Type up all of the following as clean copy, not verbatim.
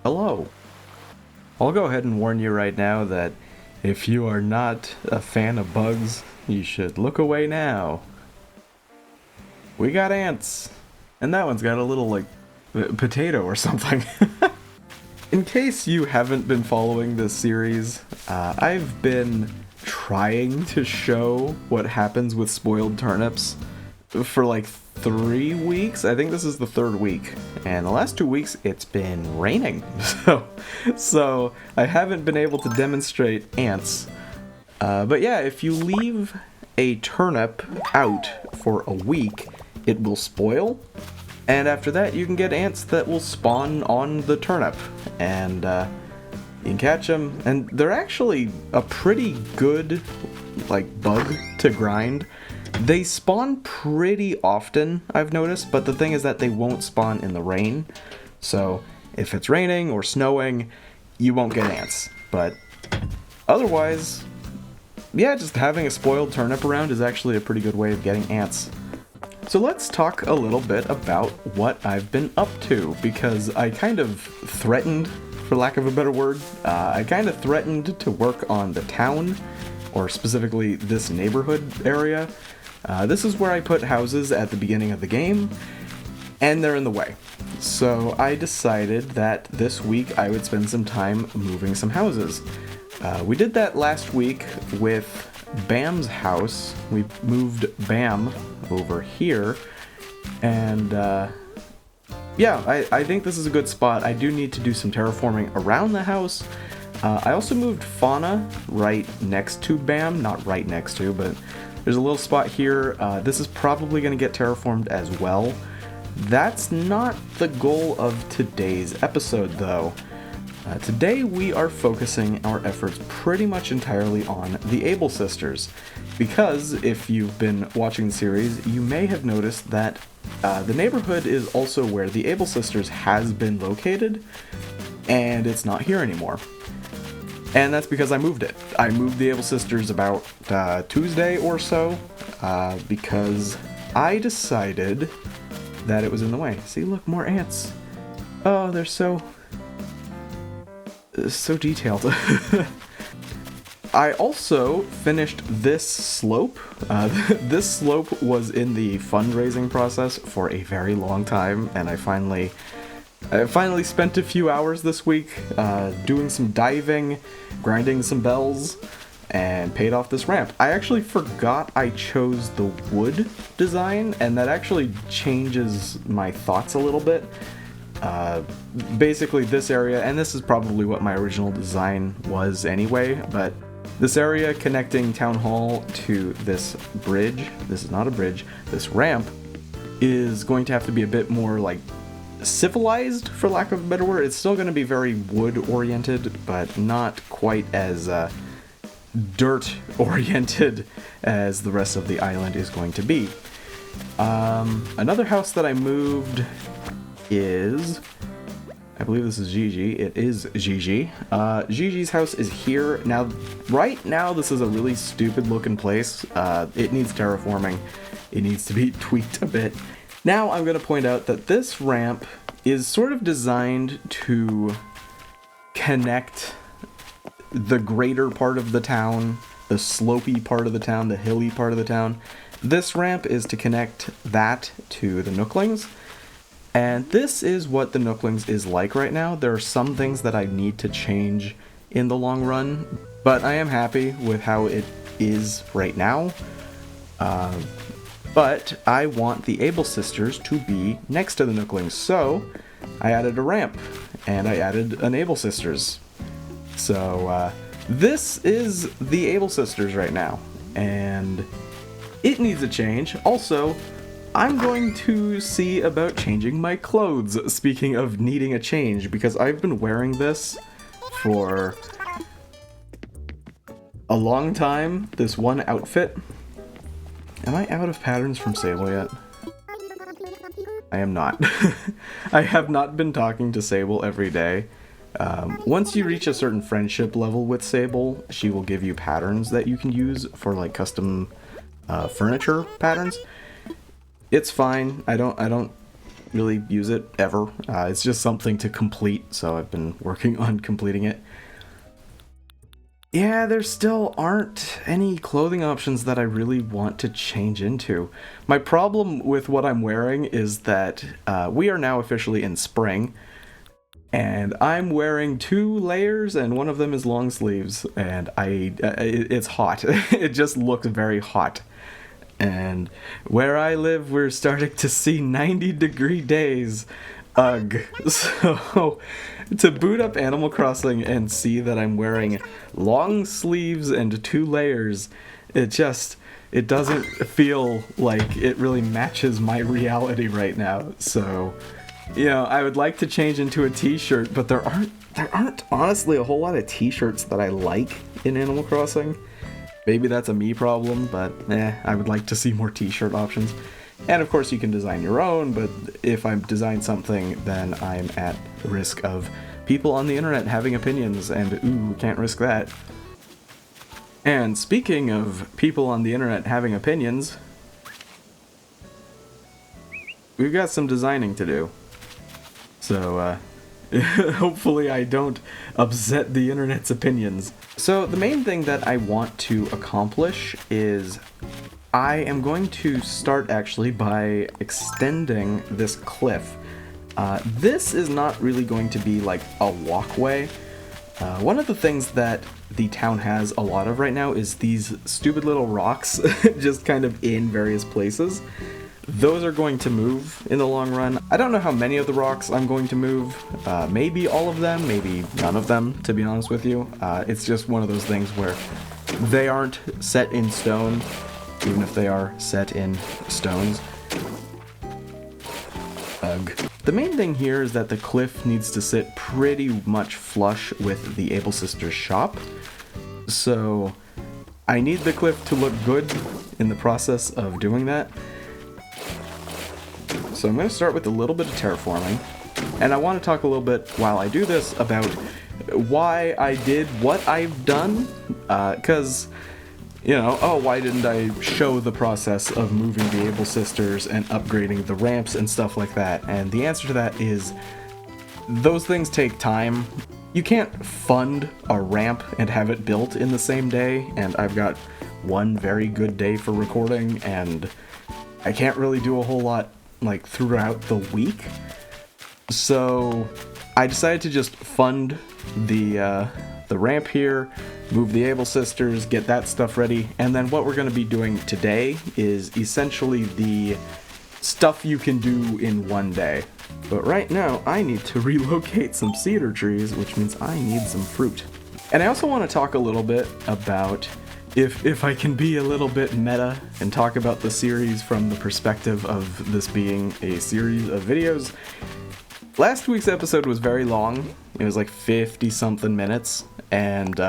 Hello. I'll go ahead and warn you right now that if you are not a fan of bugs, you should look away now. We got ants, and that one's got a little, like, potato or something. In case you haven't been following this series, I've been trying to show what happens with spoiled turnips for like 3 weeks. I think this is the 3rd week, and the last 2 weeks it's been raining, so I haven't been able to demonstrate ants. But yeah, if you leave a turnip out for a week, it will spoil, and after that you can get ants that will spawn on the turnip, and you can catch them, and they're actually a pretty good, like, bug to grind. They spawn pretty often, I've noticed, but the thing is that they won't spawn in the rain. So if it's raining or snowing, you won't get ants. But otherwise, yeah, just having a spoiled turnip around is actually a pretty good way of getting ants. So let's talk a little bit about what I've been up to, because I kind of threatened, for lack of a better word, I kind of threatened to work on the town, or specifically this neighborhood area. This is where I put houses at the beginning of the game, and they're in the way. So I decided that this week I would spend some time moving some houses. We did that last week with Bam's house. We moved Bam over here, and yeah, I think this is a good spot. I do need to do some terraforming around the house. I also moved Fauna right next to Bam, not right next to, but there's a little spot here. This is probably going to get terraformed as well. That's not the goal of today's episode, though. Today we are focusing our efforts pretty much entirely on the Able sisters, because if you've been watching the series, you may have noticed that the neighborhood is also where the Able sisters has been located, and it's not here anymore. And that's because I moved it. I moved the Able sisters about Tuesday or so, because I decided that it was in the way. See, look, more ants. Oh, they're so detailed. I also finished this slope. This slope was in the fundraising process for a very long time, and I finally spent a few hours this week doing some diving, grinding some bells, and paid off this ramp. I actually forgot I chose the wood design, and that actually changes my thoughts a little bit. Basically this area, and this is probably what my original design was anyway, but this area connecting Town Hall to this bridge, this is not a bridge, this ramp, is going to have to be a bit more, like, civilized, for lack of a better word. It's still going to be very wood-oriented, but not quite as dirt-oriented as the rest of the island is going to be. Another house that I moved is, I believe this is Gigi. It is Gigi. Gigi's house is here. Now, right now, this is a really stupid-looking place. It needs terraforming. It needs to be tweaked a bit. Now I'm going to point out that this ramp is sort of designed to connect the greater part of the town, the slopey part of the town, the hilly part of the town. This ramp is to connect that to the Nooklings, and this is what the Nooklings is like right now. There are some things that I need to change in the long run, but I am happy with how it is right now. But I want the Able sisters to be next to the Nooklings, so I added a ramp, and I added an Able sisters. So this is the Able sisters right now, and it needs a change. Also, I'm going to see about changing my clothes, speaking of needing a change, because I've been wearing this for a long time, this one outfit. Am I out of patterns from Sable yet? I am not. I have not been talking to Sable every day. Once you reach a certain friendship level with Sable, she will give you patterns that you can use for, like, custom furniture patterns. It's fine. I don't really use it ever. It's just something to complete, so I've been working on completing it. Yeah, there still aren't any clothing options that I really want to change into. My problem with what I'm wearing is that we are now officially in spring, and I'm wearing 2 layers, and one of them is long sleeves, and it's hot. It just looks very hot. And where I live, we're starting to see 90-degree days. Ugh. So, to boot up Animal Crossing and see that I'm wearing long sleeves and 2 layers, it doesn't feel like it really matches my reality right now. So, you know, I would like to change into a t-shirt, but there aren't honestly a whole lot of t-shirts that I like in Animal Crossing. Maybe that's a me problem, but I would like to see more t-shirt options. And of course you can design your own, but if I design something, then I'm at risk of people on the internet having opinions, and ooh, can't risk that. And speaking of people on the internet having opinions, we've got some designing to do. So, hopefully I don't upset the internet's opinions. So the main thing that I want to accomplish is I am going to start actually by extending this cliff. This is not really going to be like a walkway. One of the things that the town has a lot of right now is these stupid little rocks just kind of in various places. Those are going to move in the long run. I don't know how many of the rocks I'm going to move. Maybe all of them, maybe none of them, to be honest with you. It's just one of those things where they aren't set in stone, even if they are set in stones. Ugh. The main thing here is that the cliff needs to sit pretty much flush with the Able Sisters shop. So I need the cliff to look good in the process of doing that. So I'm going to start with a little bit of terraforming, and I want to talk a little bit while I do this about why I did what I've done, because, you know, why didn't I show the process of moving the Able Sisters and upgrading the ramps and stuff like that? And the answer to that is, those things take time. You can't fund a ramp and have it built in the same day, and I've got one very good day for recording, and I can't really do a whole lot like throughout the week. So I decided to just fund the ramp here, move the Able Sisters, get that stuff ready, and then what we're going to be doing today is essentially the stuff you can do in one day. But right now I need to relocate some cedar trees, which means I need some fruit. And I also want to talk a little bit about, if I can be a little bit meta and talk about the series from the perspective of this being a series of videos. Last week's episode was very long. It was like 50-something minutes, and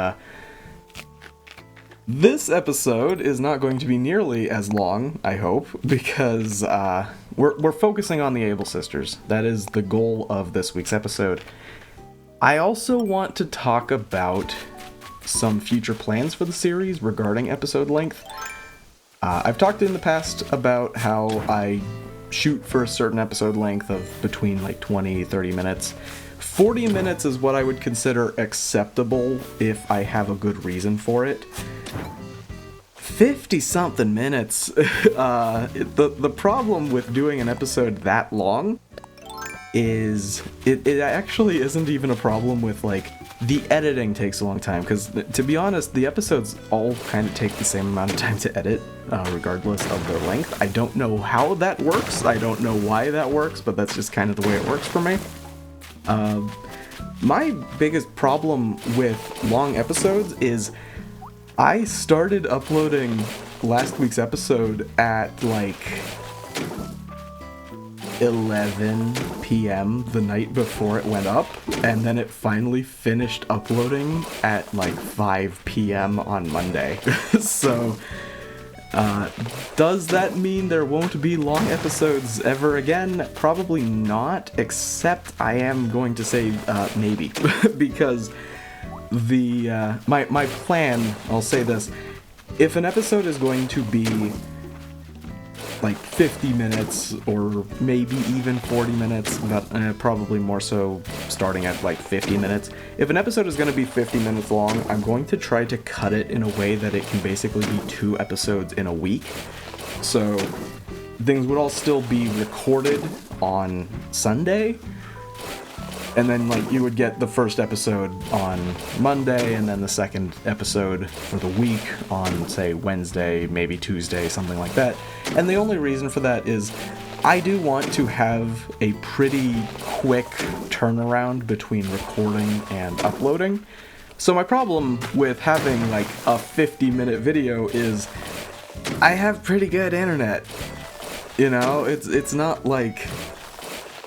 this episode is not going to be nearly as long, I hope, because we're focusing on the Able Sisters. That is the goal of this week's episode. I also want to talk about some future plans for the series regarding episode length. I've talked in the past about how I shoot for a certain episode length of between like 20-30 minutes. 40 minutes is what I would consider acceptable if I have a good reason for it. 50-something minutes. The problem with doing an episode that long is it actually isn't even a problem with like the editing takes a long time, because to be honest, the episodes all kind of take the same amount of time to edit, regardless of their length. I don't know how that works, I don't know why that works, but that's just kind of the way it works for me. My biggest problem with long episodes is I started uploading last week's episode at like 11 p.m. the night before it went up, and then it finally finished uploading at like 5 p.m. on Monday. So, does that mean there won't be long episodes ever again? Probably not, except I am going to say maybe, because my plan, I'll say this, if an episode is going to be like 50 minutes or maybe even 40 minutes, but probably more so starting at like 50 minutes. If an episode is going to be 50 minutes long, I'm going to try to cut it in a way that it can basically be 2 episodes in a week. So things would all still be recorded on Sunday, and then like you would get the first episode on Monday and then the second episode for the week on, say, Wednesday, maybe Tuesday, something like that. And the only reason for that is I do want to have a pretty quick turnaround between recording and uploading. So my problem with having like a 50-minute video is I have pretty good internet. You know, it's not like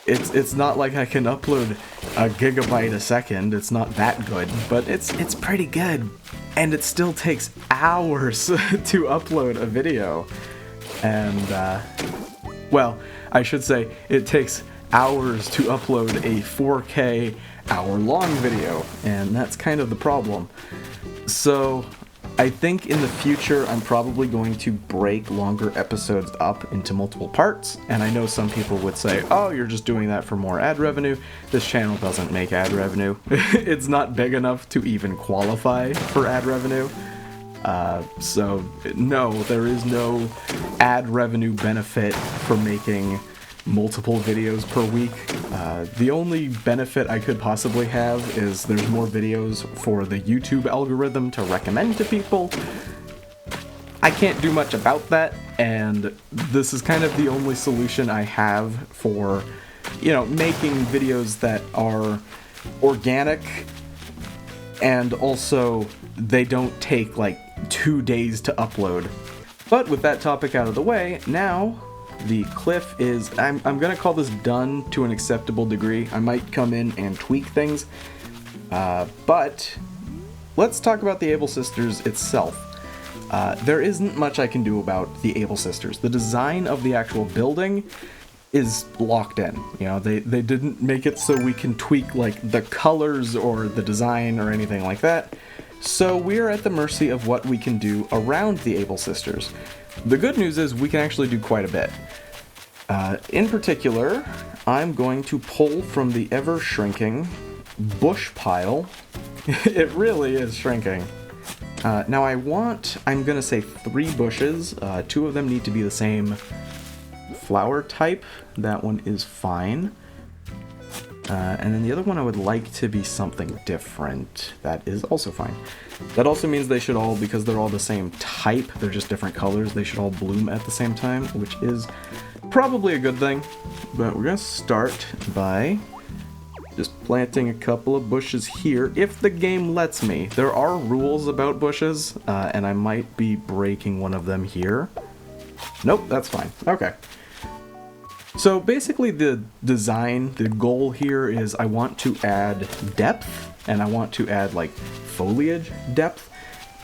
it's not like I can upload a gigabyte a second. It's not that good, but it's pretty good, and it still takes hours to upload a video. And well, I should say it takes hours to upload a 4K hour-long video, and that's kind of the problem. So I think in the future I'm probably going to break longer episodes up into multiple parts, and I know some people would say, oh, you're just doing that for more ad revenue. This channel doesn't make ad revenue. It's not big enough to even qualify for ad revenue. So no, there is no ad revenue benefit for making multiple videos per week. The only benefit I could possibly have is there's more videos for the YouTube algorithm to recommend to people. I can't do much about that, and this is kind of the only solution I have for, you know, making videos that are organic, and also they don't take like 2 days to upload. But with that topic out of the way, now the cliff is, I'm gonna call this done to an acceptable degree. I might come in and tweak things, but let's talk about the Able Sisters itself. There isn't much I can do about the Able Sisters. The design of the actual building is locked in. You know, they didn't make it so we can tweak like the colors or the design or anything like that. So we're at the mercy of what we can do around the Able Sisters. The good news is we can actually do quite a bit. In particular, I'm going to pull from the ever-shrinking bush pile. It really is shrinking. Now I'm going to say 3 bushes. 2 of them need to be the same flower type. That one is fine. And then the other one I would like to be something different. That is also fine. That also means they should all, because they're all the same type, they're just different colors, they should all bloom at the same time, which is probably a good thing. But we're going to start by just planting a couple of bushes here, if the game lets me. There are rules about bushes, and I might be breaking one of them here. Nope, that's fine. Okay. So basically the design, the goal here is I want to add depth, and I want to add like foliage depth.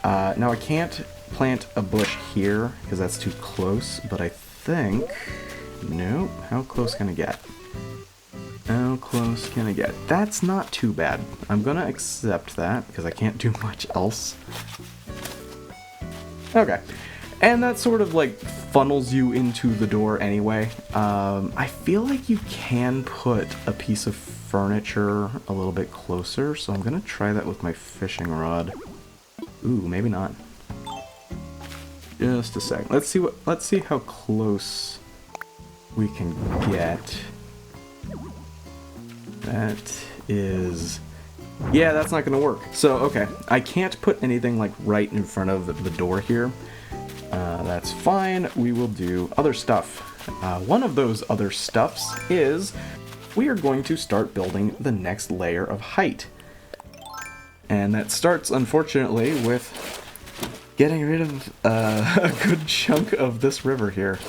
Now I can't plant a bush here because that's too close, but I think, nope, how close can I get? How close can I get? That's not too bad. I'm gonna accept that because I can't do much else. Okay. And that sort of like funnels you into the door anyway. I feel like you can put a piece of furniture a little bit closer, so I'm gonna try that with my fishing rod. Ooh, maybe not. Just a sec. Let's see how close we can get. That is, yeah, that's not gonna work. So okay, I can't put anything like right in front of the door here. That's fine. We will do other stuff. One of those other stuffs is we are going to start building the next layer of height. And that starts, unfortunately, with getting rid of a good chunk of this river here.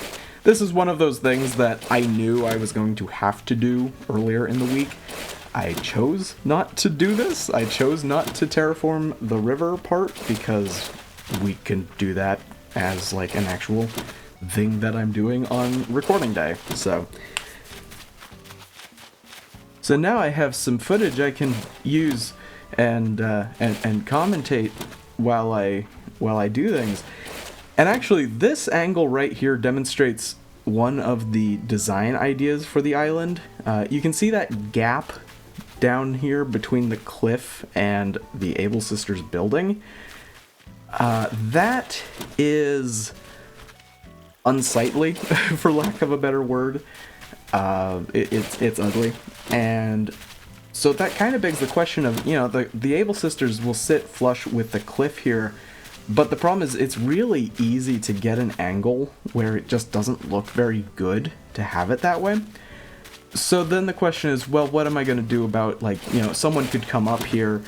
This is one of those things that I knew I was going to have to do earlier in the week. I chose not to do this. I chose not to terraform the river part because we can do that as like an actual thing that I'm doing on recording day. So now I have some footage I can use and commentate while I do things. And actually, this angle right here demonstrates one of the design ideas for the island. You can see that gap down here between the cliff and the Able Sisters building. That is unsightly, for lack of a better word. It's ugly, and so that kind of begs the question of, the Able Sisters will sit flush with the cliff here, but the problem is it's really easy to get an angle where it just doesn't look very good to have it that way. So then the question is, well, what am I going to do about, someone could come up here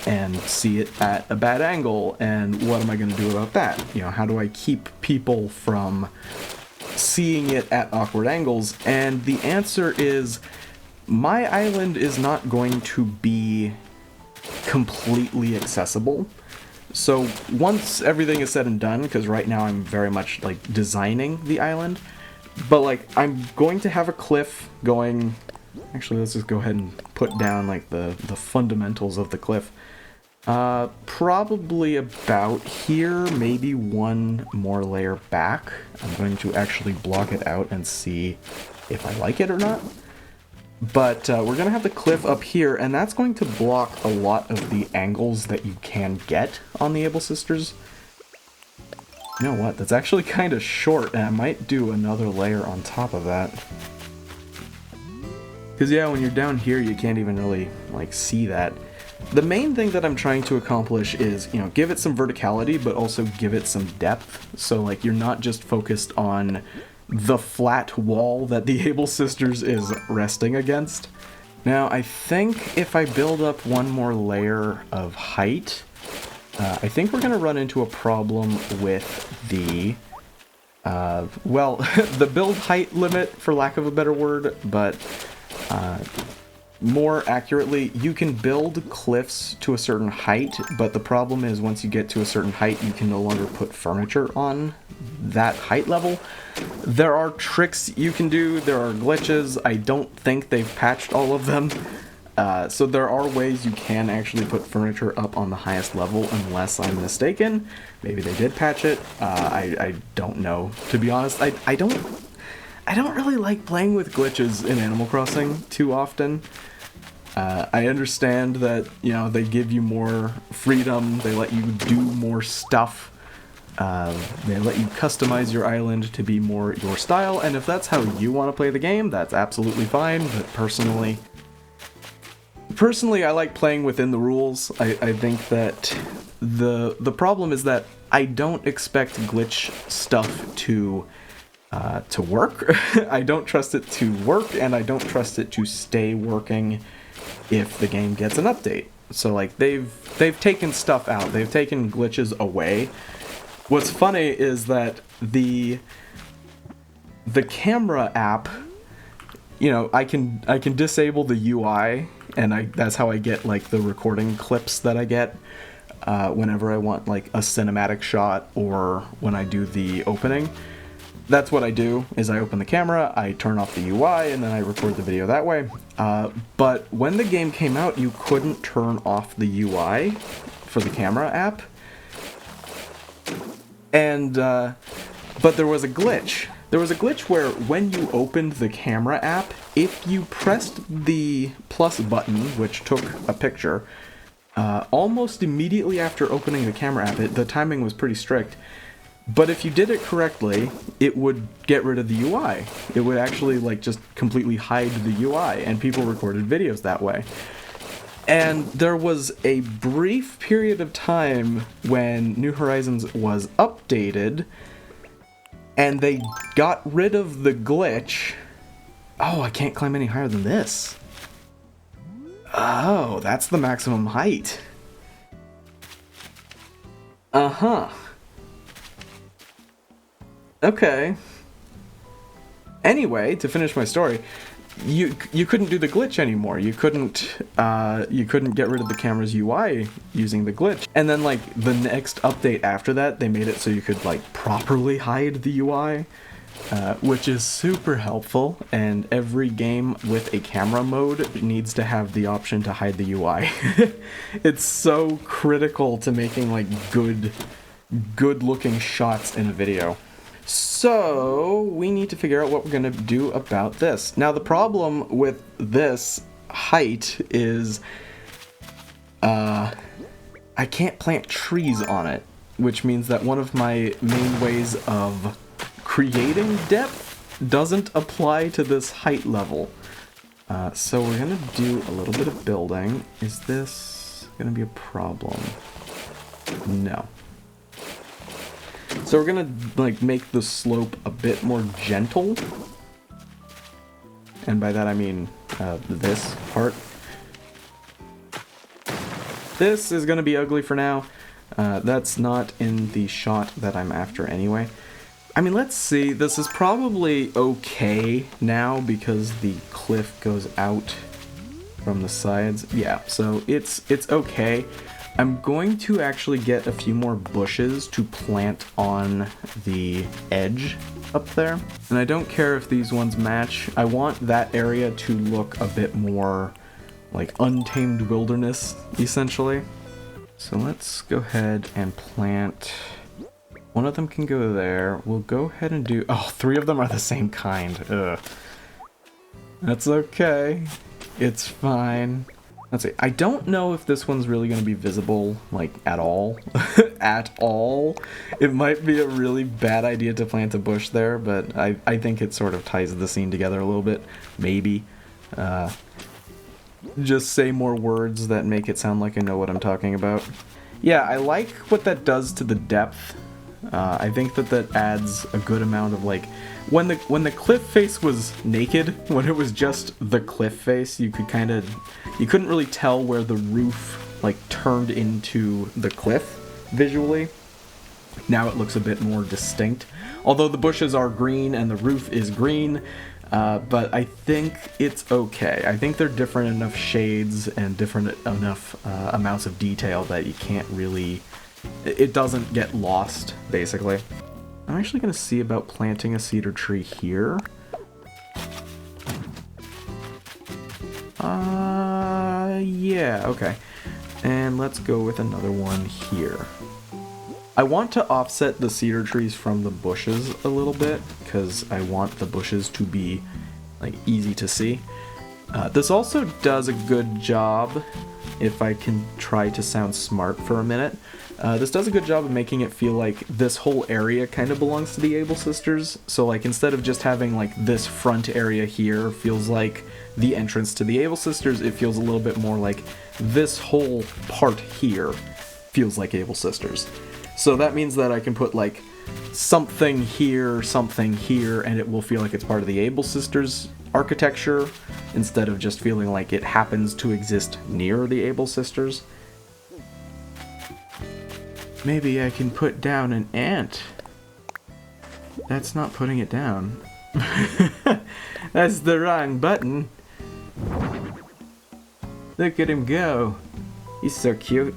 and see it at a bad angle, and what am I going to do about that? How do I keep people from seeing it at awkward angles? And the answer is, my island is not going to be completely accessible. So once everything is said and done, because right now I'm very much designing the island, but I'm going to have a cliff going. Actually, let's just go ahead and put down the fundamentals of the cliff. Probably about here, maybe one more layer back. I'm going to actually block it out and see if I like it or not. But we're going to have the cliff up here, and that's going to block a lot of the angles that you can get on the Able Sisters. You know what? That's actually kind of short, and I might do another layer on top of that. Because, yeah, when you're down here, you can't even really, see that. The main thing that I'm trying to accomplish is, give it some verticality, but also give it some depth. So, you're not just focused on the flat wall that the Able Sisters is resting against. Now, I think if I build up one more layer of height, I think we're going to run into a problem with the, the build height limit, for lack of a better word, but more accurately, you can build cliffs to a certain height, but the problem is once you get to a certain height, you can no longer put furniture on that height level. There are tricks you can do, there are glitches. I don't think they've patched all of them. So there are ways you can actually put furniture up on the highest level, unless I'm mistaken. Maybe they did patch it. I don't know. To be honest, I don't really like playing with glitches in Animal Crossing too often. I understand that, they give you more freedom, they let you do more stuff, they let you customize your island to be more your style, and if that's how you want to play the game, that's absolutely fine, but personally, I like playing within the rules. I think that the problem is that I don't expect glitch stuff to work. I don't trust it to work, and I don't trust it to stay working if the game gets an update. So they've taken stuff out. They've taken glitches away. What's funny is that the camera app, I can disable the UI, and that's how I get the recording clips that I get whenever I want a cinematic shot or when I do the opening. That's what I do, is I open the camera, I turn off the UI, and then I record the video that way. But when the game came out, you couldn't turn off the UI for the camera app. And, but there was a glitch. There was a glitch where when you opened the camera app, if you pressed the plus button, which took a picture, almost immediately after opening the camera app, the timing was pretty strict. But if you did it correctly, it would get rid of the UI. It would actually just completely hide the UI, and people recorded videos that way. And there was a brief period of time when New Horizons was updated, and they got rid of the glitch. Oh, I can't climb any higher than this. Oh, that's the maximum height. Uh-huh. Okay. Anyway, to finish my story, you couldn't do the glitch anymore. You couldn't get rid of the camera's UI using the glitch. And then the next update after that, they made it so you could properly hide the UI, which is super helpful. And every game with a camera mode needs to have the option to hide the UI. It's so critical to making good looking shots in a video. So we need to figure out what we're going to do about this. Now the problem with this height is I can't plant trees on it, which means that one of my main ways of creating depth doesn't apply to this height level. So we're going to do a little bit of building. Is this going to be a problem? No. So we're gonna like make the slope a bit more gentle, and by that I mean this part. This is gonna be ugly for now. That's not in the shot that I'm after anyway. I mean, let's see. This is probably okay now because the cliff goes out from the sides. Yeah, so it's okay. I'm going to actually get a few more bushes to plant on the edge up there. And I don't care if these ones match. I want that area to look a bit more like untamed wilderness, essentially. So let's go ahead and plant. One of them can go there. We'll go ahead and do... Oh, 3 of them are the same kind. Ugh. That's okay. It's fine. Let's see. I don't know if this one's really going to be visible, like, at all. At all. It might be a really bad idea to plant a bush there, but I think it sort of ties the scene together a little bit. Maybe. Just say more words that make it sound like I know what I'm talking about. Yeah, I like what that does to the depth. I think that adds a good amount of, like... When the cliff face was naked, when it was just the cliff face, you couldn't really tell where the roof like turned into the cliff visually. Now it looks a bit more distinct. Although the bushes are green and the roof is green, but I think it's okay. I think they're different enough shades and different enough amounts of detail that you can't really... It doesn't get lost, basically. I'm actually going to see about planting a cedar tree here. Yeah, okay. And let's go with another one here. I want to offset the cedar trees from the bushes a little bit, because I want the bushes to be, like, easy to see. This also does a good job, if I can try to sound smart for a minute. This does a good job of making it feel like this whole area kind of belongs to the Able Sisters. So like instead of just having like this front area here feels like the entrance to the Able Sisters, it feels a little bit more like this whole part here feels like Able Sisters. So that means that I can put like something here, and it will feel like it's part of the Able Sisters architecture instead of just feeling like it happens to exist near the Able Sisters. Maybe I can put down an ant. That's not putting it down. That's the wrong button. Look at him go. He's so cute.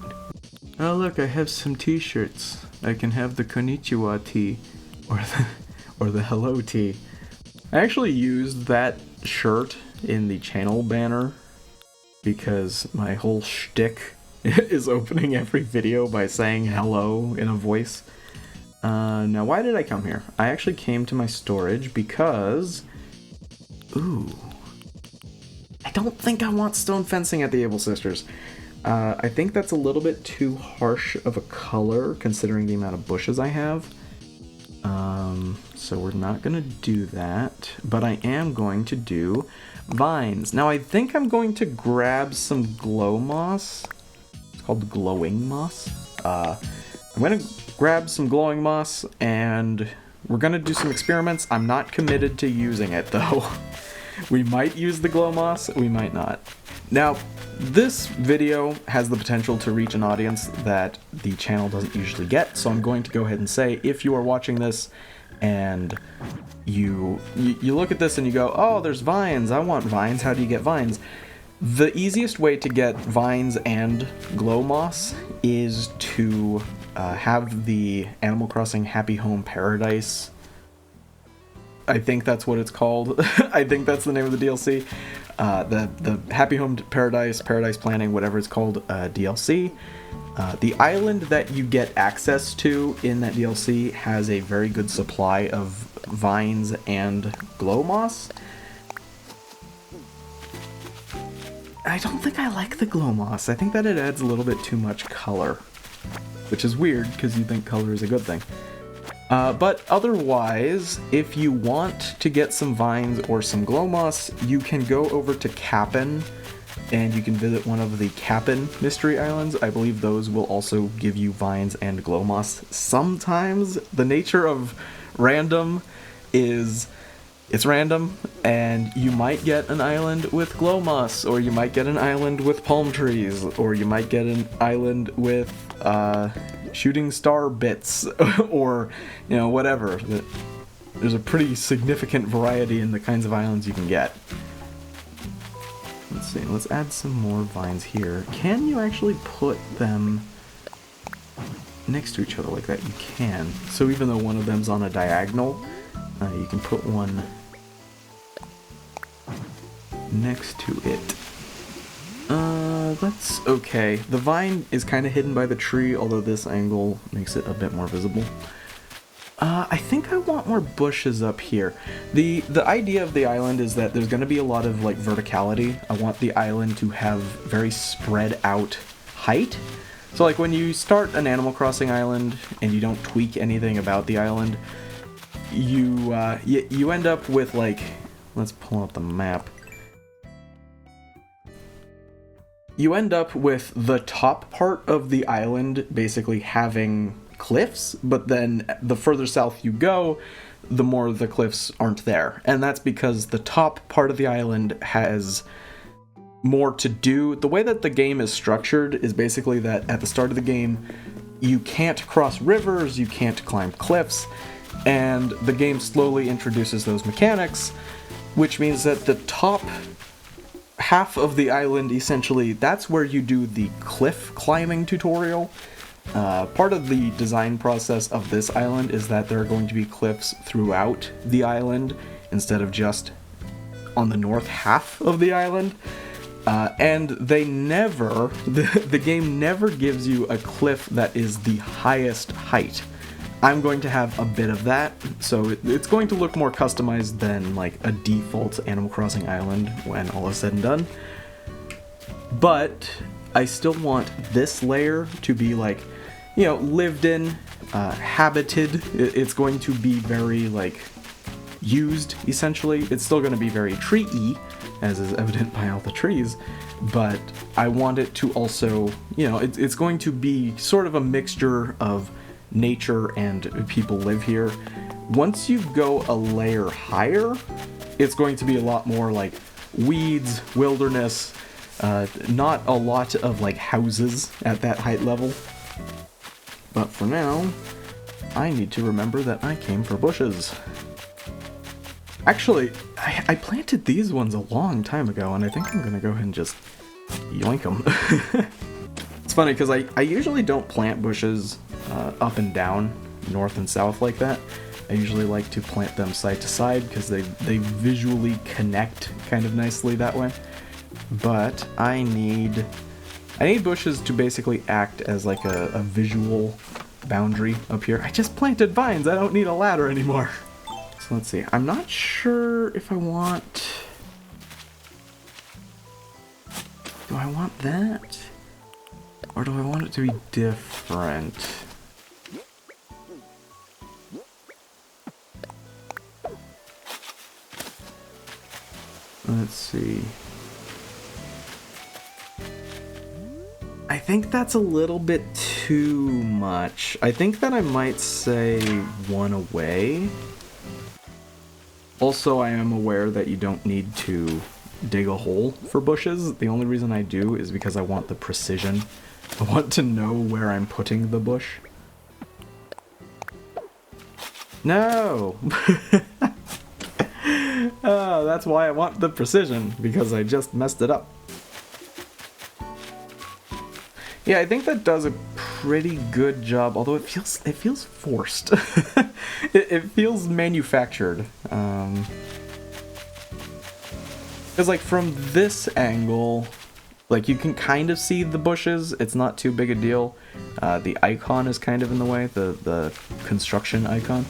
Oh look, I have some t-shirts. I can have the Konnichiwa tee. Or the hello tee. I actually used that shirt in the channel banner because my whole shtick is opening every video by saying hello in a voice. Now why did I come here? I actually came to my storage because... Ooh. I don't think I want stone fencing at the Able Sisters. I think that's a little bit too harsh of a color considering the amount of bushes I have. So we're not gonna do that, but I am going to do vines. Now I think I'm going to grab some glow moss. It's called glowing moss. I'm gonna grab some glowing moss and we're gonna do some experiments. I'm not committed to using it though. We might use the glow moss, we might not. Now, this video has the potential to reach an audience that the channel doesn't usually get, so I'm going to go ahead and say, if you are watching this and you look at this and you go, oh, there's vines, I want vines, how do you get vines? The easiest way to get vines and glow moss is to have the Animal Crossing Happy Home Paradise. I think that's what it's called. I think that's the name of the DLC. the Happy Home Paradise, Paradise Planning, whatever it's called, DLC. The island that you get access to in that DLC has a very good supply of vines and glow moss. I don't think I like the glow moss. I think that it adds a little bit too much color, which is weird because you think color is a good thing. But otherwise, if you want to get some vines or some glow moss, you can go over to Cap'n and you can visit one of the Cap'n Mystery Islands. I believe those will also give you vines and glow moss sometimes. The nature of random is it's random, and you might get an island with glow moss, or you might get an island with palm trees, or you might get an island with shooting star bits, or, you know, whatever. There's a pretty significant variety in the kinds of islands you can get. Let's see, let's add some more vines here. Can you actually put them next to each other like that? You can. So even though one of them's on a diagonal, you can put one next to it. That's okay. The vine is kind of hidden by the tree, although this angle makes it a bit more visible. I think I want more bushes up here. The idea of the island is that there's going to be a lot of like verticality. I want the island to have very spread out height. So like when you start an Animal Crossing island and you don't tweak anything about the island, you end up with like, let's pull up the map. You end up with the top part of the island basically having cliffs, but then the further south you go, the more the cliffs aren't there. And that's because the top part of the island has more to do. The way that the game is structured is basically that at the start of the game, you can't cross rivers, you can't climb cliffs, and the game slowly introduces those mechanics, which means that the top half of the island, essentially, that's where you do the cliff climbing tutorial. Part of the design process of this island is that there are going to be cliffs throughout the island instead of just on the north half of the island. And they never, the game never gives you a cliff that is the highest height. I'm going to have a bit of that, so it's going to look more customized than like a default Animal Crossing island when all is said and done. But I still want this layer to be like, you know, lived in, habited. It's going to be very like used, essentially. It's still going to be very tree-y, as is evident by all the trees, but I want it to also, you know, it's going to be sort of a mixture of nature and people live here. Once you go a layer higher, it's going to be a lot more like weeds, wilderness, not a lot of like houses at that height level. But for now, I need to remember that I came for bushes. Actually, I planted these ones a long time ago, and I think I'm gonna go ahead and just yoink them. It's funny, because I usually don't plant bushes up and down, north and south like that. I usually like to plant them side to side, because they visually connect kind of nicely that way. But I need bushes to basically act as like a visual boundary up here. I just planted vines, I don't need a ladder anymore. So let's see, I'm not sure if I want... Do I want that? Or do I want it to be different? Let's see. I think that's a little bit too much. I think that I might say one away. Also, I am aware that you don't need to dig a hole for bushes. The only reason I do is because I want the precision. I want to know where I'm putting the bush. No! Oh, that's why I want the precision, because I just messed it up. Yeah, I think that does a pretty good job, although it feels forced. it feels manufactured. Because like from this angle, like you can kind of see the bushes. It's not too big a deal. The icon is kind of in the way, the construction icon.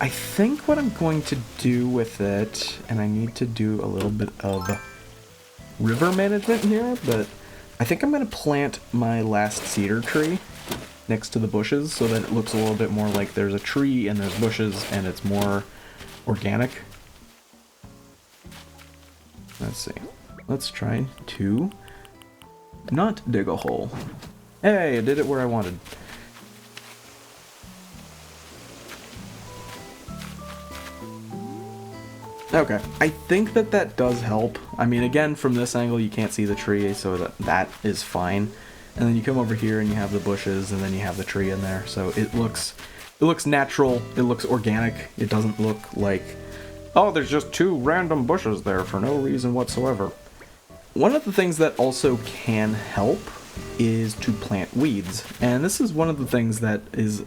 I think what I'm going to do with it, and I need to do a little bit of river management here, but I think I'm going to plant my last cedar tree next to the bushes so that it looks a little bit more like there's a tree and there's bushes and it's more organic. Let's see. Let's try to not dig a hole. Hey, I did it where I wanted. Okay, I think that does help. I mean, again, from this angle you can't see the tree, so that is fine. And then you come over here and you have the bushes, and then you have the tree in there. So it looks natural, it looks organic. It doesn't look like, oh, there's just two random bushes there for no reason whatsoever. One of the things that also can help is to plant weeds. And this is one of the things that is...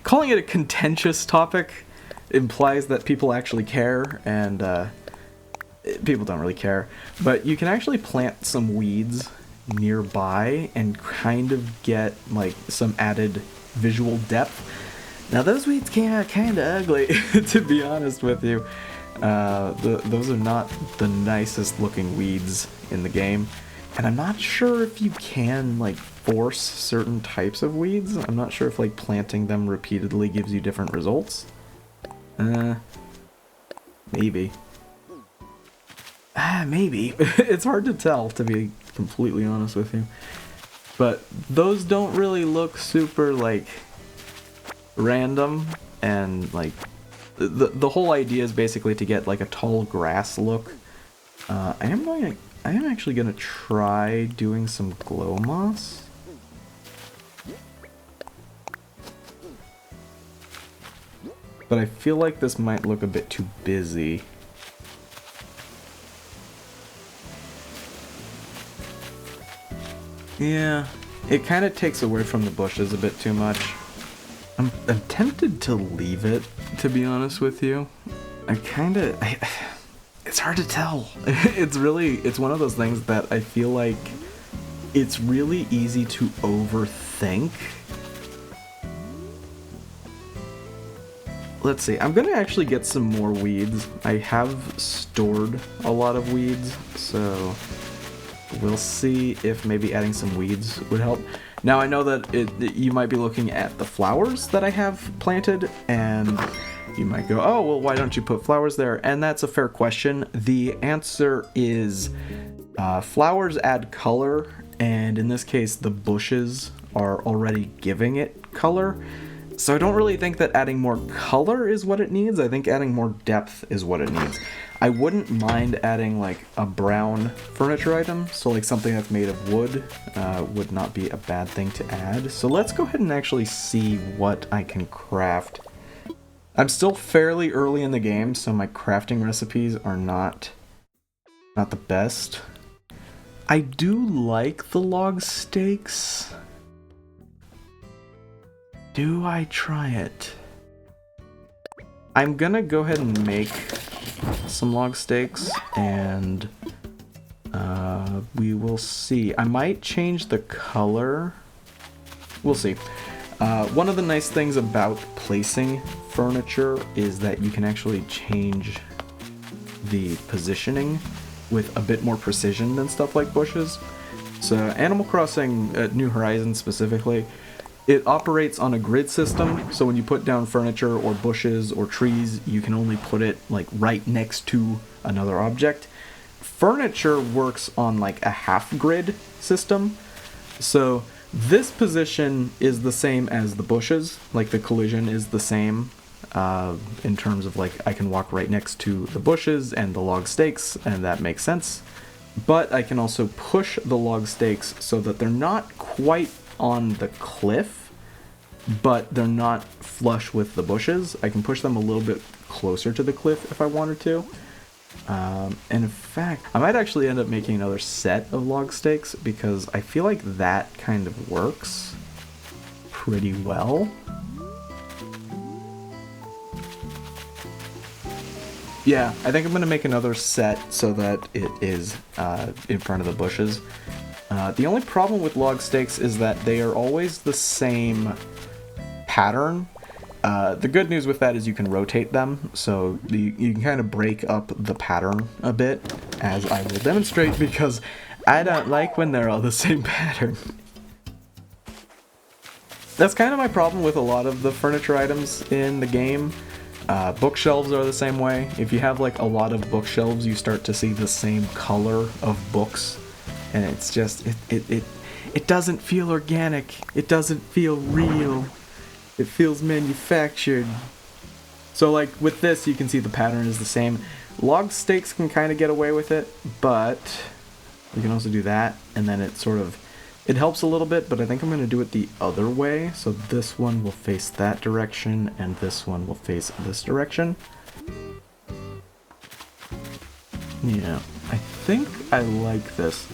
calling it a contentious topic implies that people actually care, and people don't really care. But you can actually plant some weeds nearby and kind of get like some added visual depth. Now those weeds came out kind of ugly, to be honest with you. Those are not the nicest looking weeds in the game, and I'm not sure if you can like force certain types of weeds. I'm not sure if like planting them repeatedly gives you different results. Maybe. Maybe. It's hard to tell, to be completely honest with you. But those don't really look super, like, random, and, like, the whole idea is basically to get, like, a tall grass look. I am actually gonna try doing some glow moss. But I feel like this might look a bit too busy. Yeah, it kind of takes away from the bushes a bit too much. I'm tempted to leave it, to be honest with you. It's hard to tell. It's one of those things that I feel like it's really easy to overthink. Let's see, I'm gonna actually get some more weeds. I have stored a lot of weeds, so we'll see if maybe adding some weeds would help. Now I know that you might be looking at the flowers that I have planted, and you might go, oh, well, why don't you put flowers there? And that's a fair question. The answer is flowers add color, and in this case, the bushes are already giving it color. So I don't really think that adding more color is what it needs. I think adding more depth is what it needs. I wouldn't mind adding like a brown furniture item, so like something that's made of wood would not be a bad thing to add. So let's go ahead and actually see what I can craft. I'm still fairly early in the game, so my crafting recipes are not the best. I do like the log steaks. Do I try it? I'm gonna go ahead and make some log steaks, and we will see. I might change the color. We'll see. One of the nice things about placing furniture is that you can actually change the positioning with a bit more precision than stuff like bushes. So Animal Crossing New Horizons specifically, it operates on a grid system, so when you put down furniture or bushes or trees, you can only put it like right next to another object. Furniture works on like a half grid system, so this position is the same as the bushes, like the collision is the same in terms of like I can walk right next to the bushes and the log stakes, and that makes sense. But I can also push the log stakes so that they're not quite on the cliff, but they're not flush with the bushes. I can push them a little bit closer to the cliff if I wanted to. And in fact, I might actually end up making another set of log stakes because I feel like that kind of works pretty well. Yeah, I think I'm going to make another set so that it is in front of the bushes. The only problem with log stakes is that they are always the same pattern. The good news with that is you can rotate them, so you can kind of break up the pattern a bit, as I will demonstrate, because I don't like when they're all the same pattern. That's kind of my problem with a lot of the furniture items in the game. Bookshelves are the same way. If you have like a lot of bookshelves, you start to see the same color of books, and it's just it doesn't feel organic. It doesn't feel real. It feels manufactured. So like with this, you can see the pattern is the same. Log stakes can kind of get away with it, but you can also do that, and then it helps a little bit, but I think I'm going to do it the other way. So this one will face that direction, and this one will face this direction. Yeah, I think I like this.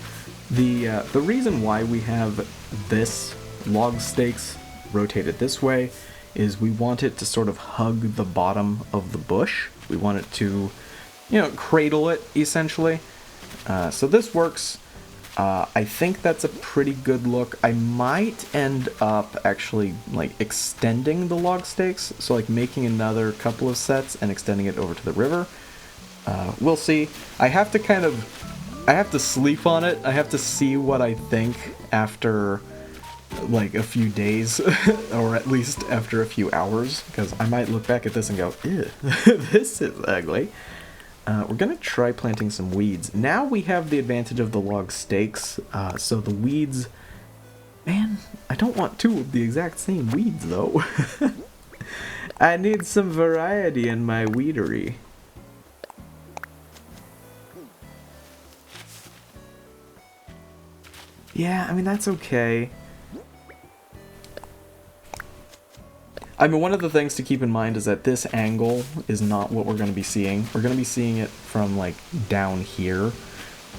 The reason why we have this log stakes rotated this way is we want it to sort of hug the bottom of the bush. We want it to, cradle it, essentially. So this works. I think that's a pretty good look. I might end up actually like extending the log stakes, so like making another couple of sets and extending it over to the river. We'll see. I have to sleep on it. I have to see what I think after like a few days, or at least after a few hours, because I might look back at this and go, ew, this is ugly. We're going to try planting some weeds. Now we have the advantage of the log stakes, so the weeds... Man, I don't want two of the exact same weeds, though. I need some variety in my weedery. Yeah, I mean, that's okay. I mean, one of the things to keep in mind is that this angle is not what we're going to be seeing. We're going to be seeing it from, like, down here.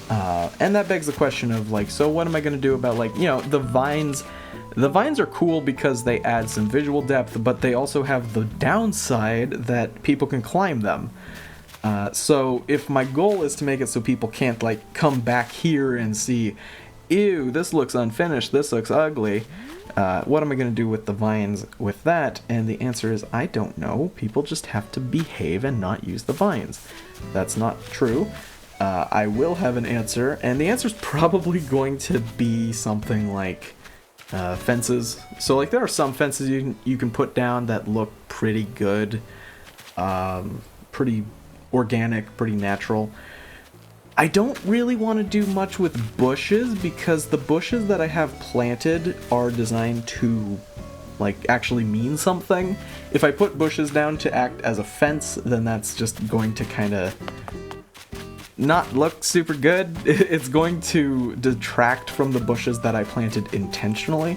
And that begs the question of, like, so what am I going to do about, like, the vines? The vines are cool because they add some visual depth, but they also have the downside that people can climb them. So if my goal is to make it so people can't, like, come back here and see, ew, this looks unfinished, this looks ugly, what am I going to do with the vines with that? And the answer is, I don't know. People just have to behave and not use the vines. That's not true. I will have an answer, and the answer is probably going to be something like fences. So like there are some fences you can put down that look pretty good, pretty organic, pretty natural. I don't really want to do much with bushes, because the bushes that I have planted are designed to, like, actually mean something. If I put bushes down to act as a fence, then that's just going to kind of not look super good. It's going to detract from the bushes that I planted intentionally.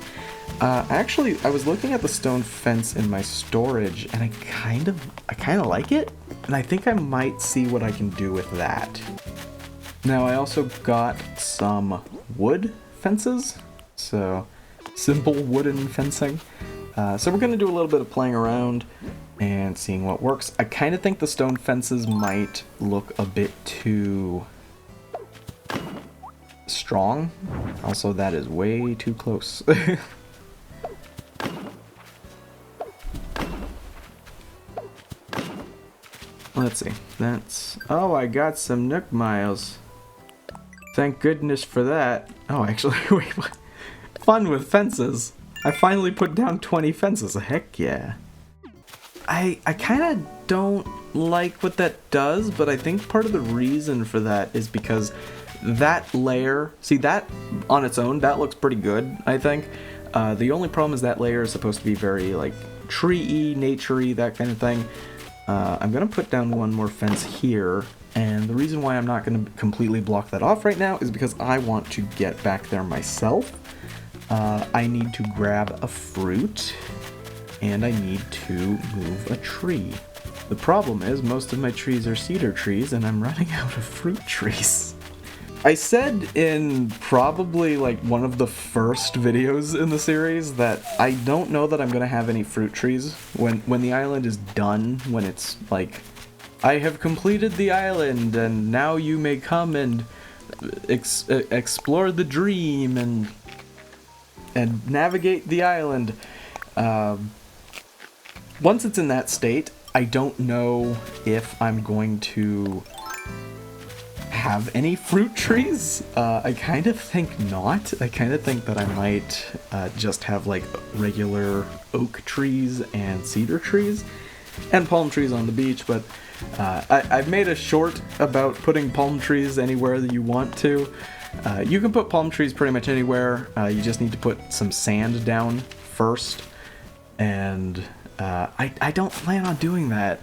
Actually, I was looking at the stone fence in my storage, and I kind of like it, and I think I might see what I can do with that. Now, I also got some wood fences, so simple wooden fencing. So we're going to do a little bit of playing around and seeing what works. I kind of think the stone fences might look a bit too strong. Also, that is way too close. Let's see. That's... Oh, I got some nook miles. Thank goodness for that. Oh, actually, wait, what? Fun with fences. I finally put down 20 fences. Heck yeah. I kind of don't like what that does, but I think part of the reason for that is because that layer... See, that on its own, that looks pretty good, I think. The only problem is that layer is supposed to be very, like, tree-y, nature-y, that kind of thing. I'm going to put down one more fence here, and the reason why I'm not going to completely block that off right now is because I want to get back there myself. I need to grab a fruit, and I need to move a tree. The problem is most of my trees are cedar trees, and I'm running out of fruit trees. I said in probably like one of the first videos in the series that I don't know that I'm going to have any fruit trees when the island is done, when it's like I have completed the island, and now you may come and explore the dream and navigate the island. Once it's in that state, I don't know if I'm going to have any fruit trees. I kind of think not. I kind of think that I might just have like regular oak trees and cedar trees and palm trees on the beach, but I've made a short about putting palm trees anywhere that you want to. You can put palm trees pretty much anywhere. You just need to put some sand down first, and I don't plan on doing that.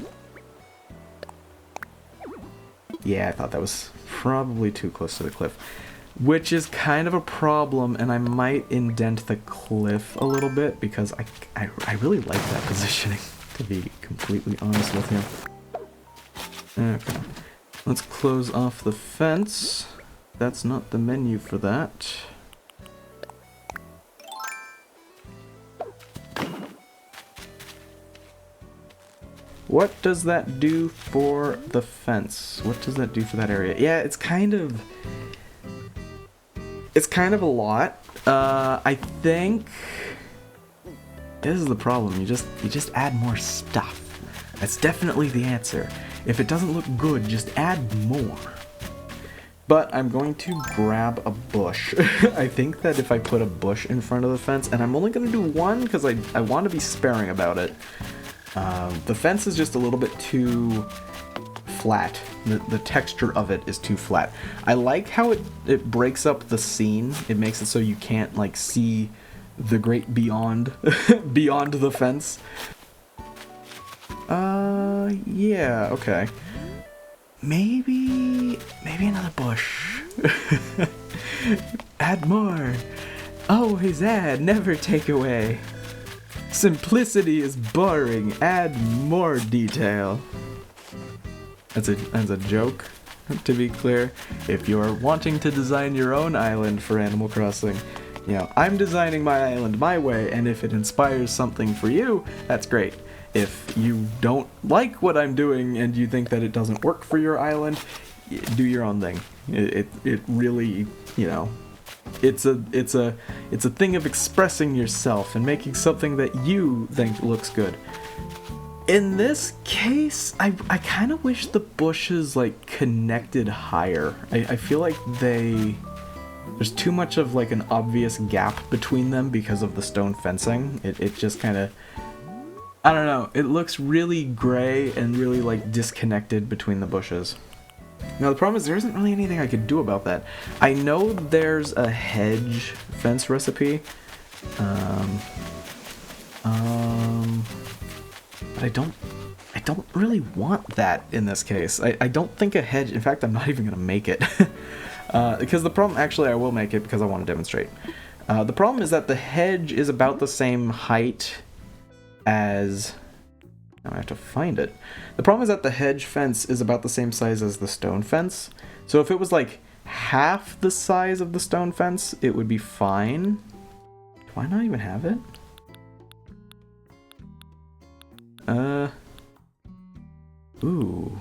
Yeah, I thought that was probably too close to the cliff, which is kind of a problem, and I might indent the cliff a little bit because I really like that positioning, to be completely honest with you. Okay, let's close off the fence. That's not the menu for that. What does that do for the fence? What does that do for that area? Yeah, it's kind of a lot. I think this is the problem. You just add more stuff. That's definitely the answer. If it doesn't look good, just add more. But I'm going to grab a bush. I think that if I put a bush in front of the fence, and I'm only going to do one because I want to be sparing about it. The fence is just a little bit too flat. The texture of it is too flat. I like how it breaks up the scene. It makes it so you can't like see the great beyond beyond the fence. Yeah, okay. Maybe another bush. Add more. Always add, never take away. Simplicity is boring. Add more detail. That's a joke, to be clear. If you're wanting to design your own island for Animal Crossing, you know, I'm designing my island my way, and if it inspires something for you, that's great. If you don't like what I'm doing and you think that it doesn't work for your island, do your own thing. It really, you know, it's a thing of expressing yourself and making something that you think looks good. In this case, I kind of wish the bushes like connected higher. I feel like there's too much of like an obvious gap between them because of the stone fencing. It just kind of, I don't know, it looks really gray and really like disconnected between the bushes. Now the problem is there isn't really anything I could do about that. I know there's a hedge fence recipe, but I don't really want that in this case. I don't think a hedge, in fact I'm not even gonna make it. Because the problem, actually I will make it because I want to demonstrate. The problem is that the hedge is about the same height as, now I have to find it. The problem is that the hedge fence is about the same size as the stone fence. So if it was like half the size of the stone fence, it would be fine. Do I not even have it? Ooh.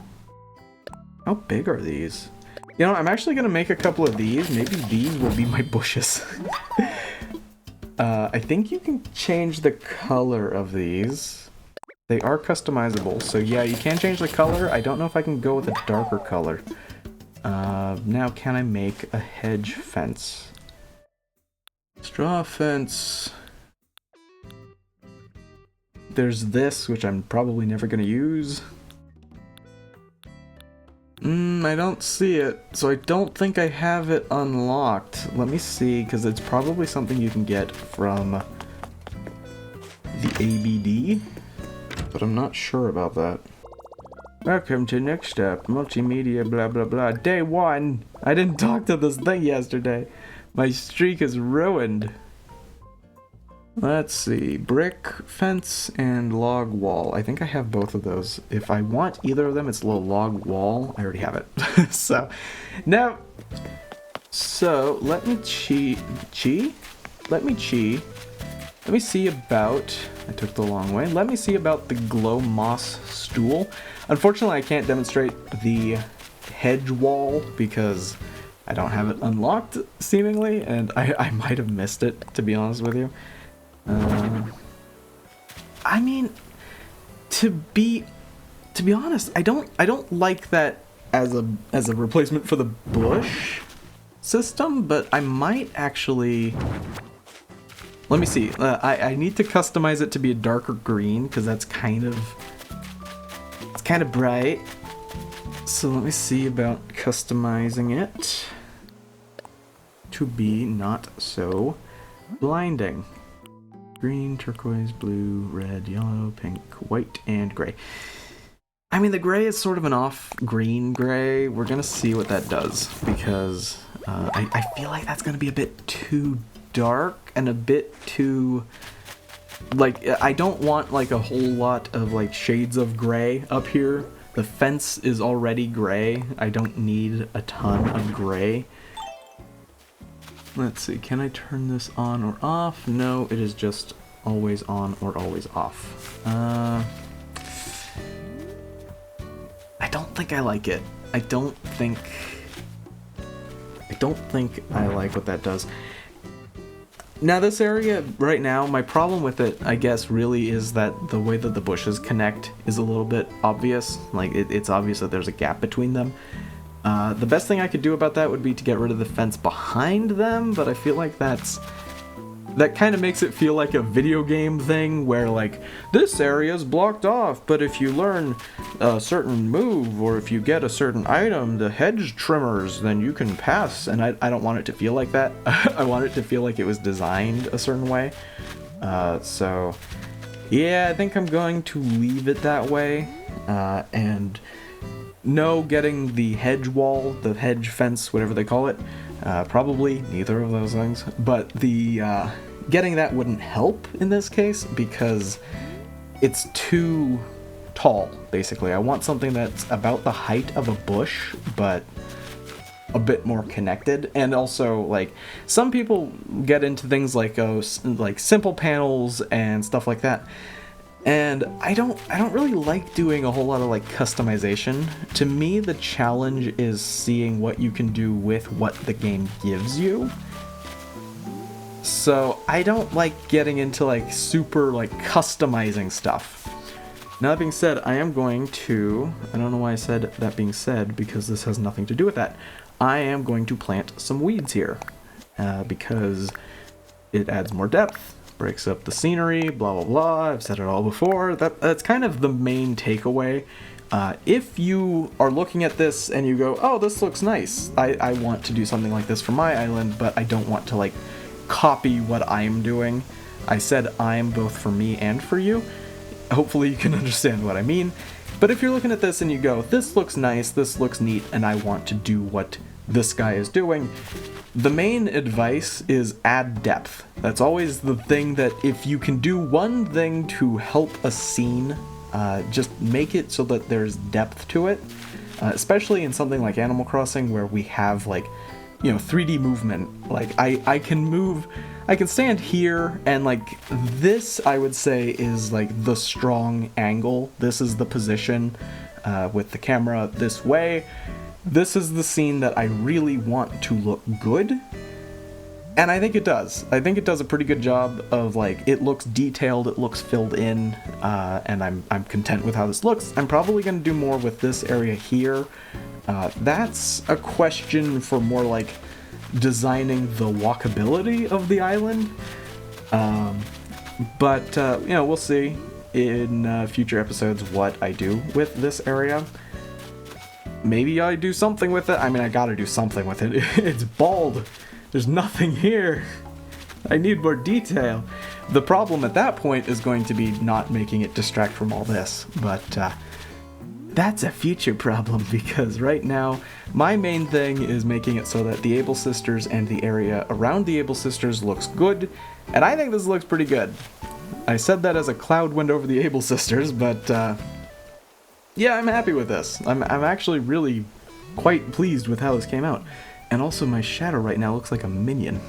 How big are these? You know, I'm actually gonna make a couple of these. Maybe these will be my bushes. I think you can change the color of these. They are customizable, so yeah, you can change the color. I don't know if I can go with a darker color. Now, can I make a hedge fence? Straw fence. There's this, which I'm probably never gonna use. I don't see it, so I don't think I have it unlocked. Let me see, because it's probably something you can get from the ABD, but I'm not sure about that. Welcome to next step, multimedia blah blah blah. Day 1! I didn't talk to this thing yesterday. My streak is ruined. Let's see, brick, fence, and log wall. I think I have both of those. If I want either of them, it's a little log wall. I already have it. So, now, let me Let me see about, I took the long way, let me see about the glow moss stool. Unfortunately, I can't demonstrate the hedge wall because I don't have it unlocked, seemingly, and I might have missed it, to be honest with you. I mean, to be honest, I don't like that as a replacement for the bush system, but I might actually. Let me see. I need to customize it to be a darker green because that's kind of bright. So let me see about customizing it to be not so blinding. Green, turquoise, blue, red, yellow, pink, white, and gray. I mean, the gray is sort of an off-green gray. We're gonna see what that does because I feel like that's gonna be a bit too dark and a bit too, like, I don't want like a whole lot of like shades of gray up here. The fence is already gray. I don't need a ton of gray. Let's see, can I turn this on or off? No, it is just always on or always off. I don't think I like it. I don't think I like what that does. Now this area right now, my problem with it, I guess, really is that the way that the bushes connect is a little bit obvious. Like, it's obvious that there's a gap between them. The best thing I could do about that would be to get rid of the fence behind them, but I feel like that kind of makes it feel like a video game thing where, like, this area is blocked off, but if you learn a certain move or if you get a certain item, the hedge trimmers, then you can pass. And I don't want it to feel like that. I want it to feel like it was designed a certain way. So, yeah, I think I'm going to leave it that way. And no getting the hedge wall, the hedge fence, whatever they call it. Probably neither of those things, but the getting that wouldn't help in this case because it's too tall, basically. I want something that's about the height of a bush, but a bit more connected. And also, like, some people get into things like simple panels and stuff like that. And I don't really like doing a whole lot of like customization. To me, the challenge is seeing what you can do with what the game gives you. So I don't like getting into like super like customizing stuff. Now that being said, I am going to, I don't know why I said that being said because this has nothing to do with that. I am going to plant some weeds here because it adds more depth. Breaks up the scenery, blah blah blah. I've said it all before. That's kind of the main takeaway. If you are looking at this and you go, oh, this looks nice. I want to do something like this for my island, but I don't want to like copy what I'm doing. I said I'm both for me and for you. Hopefully you can understand what I mean. But if you're looking at this and you go, this looks nice, this looks neat, and I want to do what this guy is doing, the main advice is add depth. That's always the thing that if you can do one thing to help a scene, just make it so that there's depth to it. Especially in something like Animal Crossing where we have like, 3D movement. Like I can move, I can stand here and like this I would say is like the strong angle. This is the position with the camera this way. This is the scene that I really want to look good, and I think it does. I think it does a pretty good job of like, it looks detailed, it looks filled in, and I'm content with how this looks. I'm probably going to do more with this area here. That's a question for more like designing the walkability of the island, but we'll see in future episodes what I do with this area. Maybe I do something with it. I mean, I gotta do something with it. It's bald. There's nothing here. I need more detail. The problem at that point is going to be not making it distract from all this. But that's a future problem because right now, my main thing is making it so that the Able Sisters and the area around the Able Sisters looks good. And I think this looks pretty good. I said that as a cloud went over the Able Sisters, but yeah, I'm happy with this. I'm actually really quite pleased with how this came out. And also my shadow right now looks like a minion.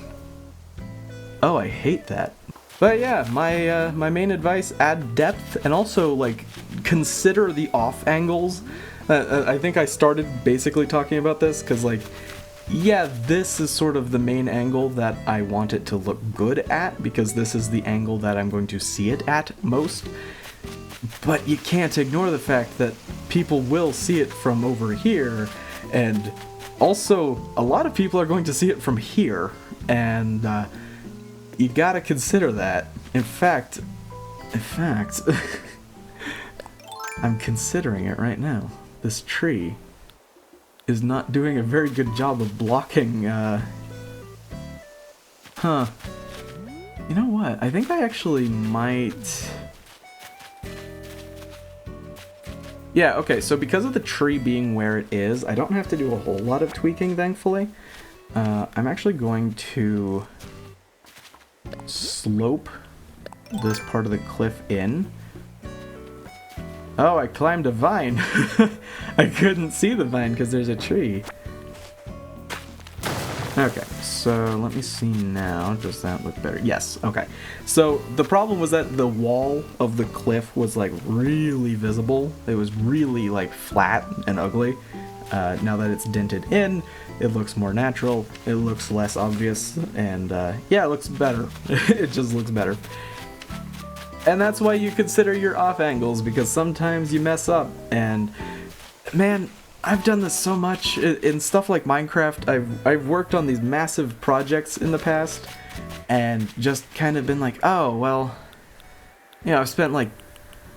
Oh, I hate that. But yeah, my main advice: add depth, and also like consider the off angles. I think I started basically talking about this because like, yeah, this is sort of the main angle that I want it to look good at, because this is the angle that I'm going to see it at most. But you can't ignore the fact that people will see it from over here, and also a lot of people are going to see it from here, and you gotta consider that. In fact, I'm considering it right now. This tree is not doing a very good job of blocking, You know what? I think I actually might... Yeah, okay, so because of the tree being where it is, I don't have to do a whole lot of tweaking, thankfully. I'm actually going to slope this part of the cliff in. Oh, I climbed a vine. I couldn't see the vine because there's a tree. Okay, so let me see now. Does that look better? Yes, okay. So the problem was that the wall of the cliff was like really visible. It was really like flat and ugly. Now that it's dented in, it looks more natural. It looks less obvious, and yeah, it looks better. It just looks better. And that's why you consider your off angles, because sometimes you mess up. And man, I've done this so much in stuff like Minecraft. I've worked on these massive projects in the past, and just kind of been like, oh well, you know, I've spent like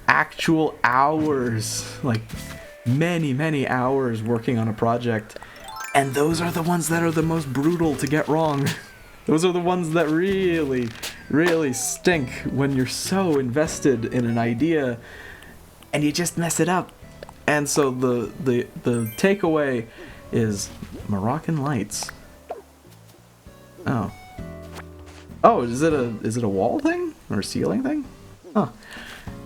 actual hours, like many hours working on a project, and those are the ones that are the most brutal to get wrong. Those are the ones that really stink when you're so invested in an idea and you just mess it up. And so the takeaway is Moroccan lights. Oh, is it a wall thing or a ceiling thing? Huh.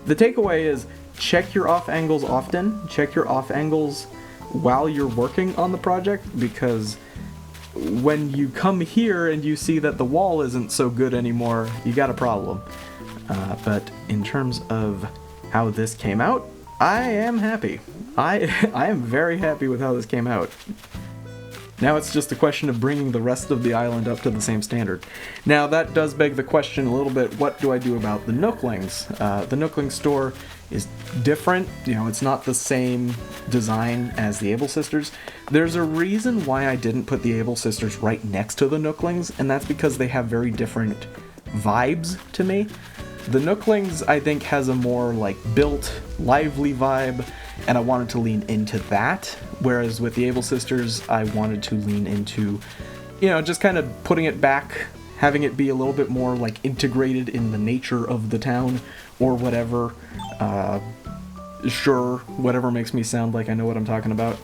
The takeaway is check your off angles often. Check your off angles while you're working on the project, because when you come here and you see that the wall isn't so good anymore, you got a problem. But in terms of how this came out, I am happy. I am very happy with how this came out. Now it's just a question of bringing the rest of the island up to the same standard. Now that does beg the question a little bit, what do I do about the Nooklings? The Nookling store is different. You know, it's not the same design as the Able Sisters. There's a reason why I didn't put the Able Sisters right next to the Nooklings, and that's because they have very different vibes to me. The Nooklings, I think, has a more like built, lively vibe, and I wanted to lean into that, whereas with the Able Sisters, I wanted to lean into, you know, just kind of putting it back, having it be a little bit more like integrated in the nature of the town, or whatever. Sure, whatever makes me sound like I know what I'm talking about.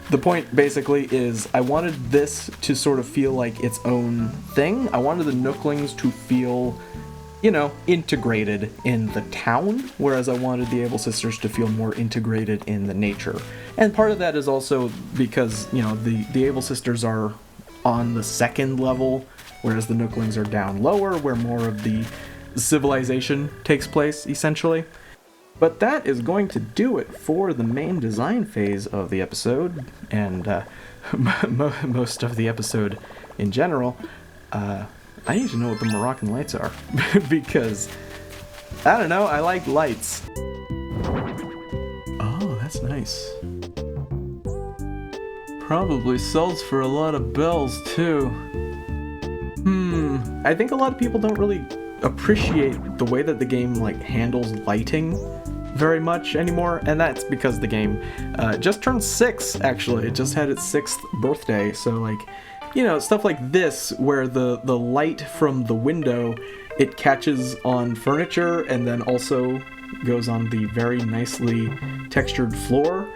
The point basically is I wanted this to sort of feel like its own thing. I wanted the Nooklings to feel, you know, integrated in the town, whereas I wanted the Able Sisters to feel more integrated in the nature. And part of that is also because, you know, the Able Sisters are on the second level, whereas the Nooklings are down lower, where more of the civilization takes place, essentially. But that is going to do it for the main design phase of the episode, and most of the episode in general. I need to know what the Moroccan lights are, because, I don't know, I like lights. Oh, that's nice. Probably sells for a lot of bells, too. I think a lot of people don't really appreciate the way that the game, like, handles lighting very much anymore, and that's because the game just turned 6, actually. It just had its 6th birthday, so, like, you know, stuff like this, where the light from the window, it catches on furniture and then also goes on the very nicely textured floor.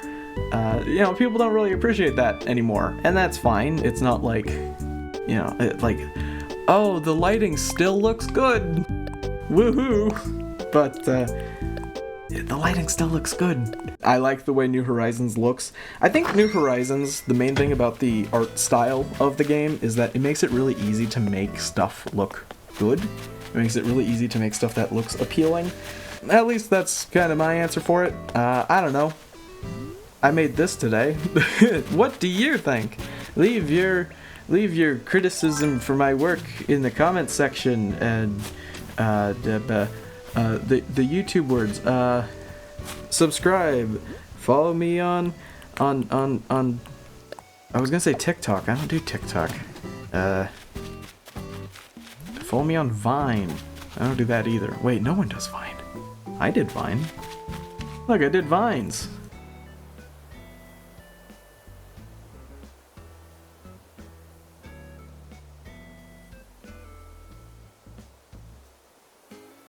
You know, people don't really appreciate that anymore, and that's fine. It's not like, you know, like, oh, the lighting still looks good, woohoo, but the lighting still looks good. I like the way New Horizons looks. I think New Horizons, the main thing about the art style of the game is that it makes it really easy to make stuff look good. It makes it really easy to make stuff that looks appealing. At least that's kind of my answer for it. I don't know. I made this today. What do you think? Leave your criticism for my work in the comments section, and the YouTube words. Subscribe. Follow me on I was gonna say TikTok. I don't do TikTok. Follow me on Vine. I don't do that either. Wait, no one does Vine. I did Vine. Look, I did Vines.